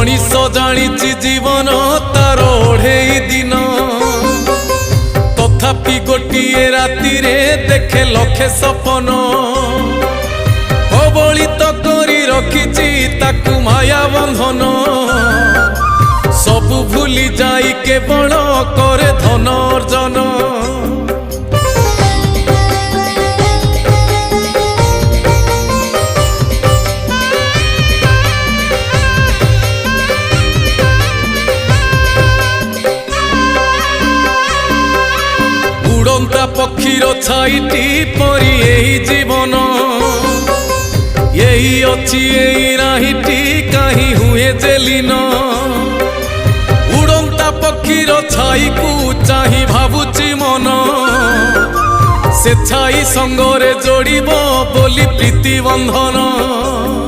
मनीष जानी जीवन तार ओढ़े दिन तथापि गोटे राति देखे लखे सपन कबलित करी रखिछि ताकू माया बंधन सबु भूली जाई केवल करे धन अर्जन उड़ंता पक्षीर छाईटी परी यही जीवन यही अच्छी यही नाहीटी कहीं हुए जेलीन उड़ंता पक्षीर छाई को चाही भावुची मन से छाई संगरे जोड़िब बोली प्रीति बंधन।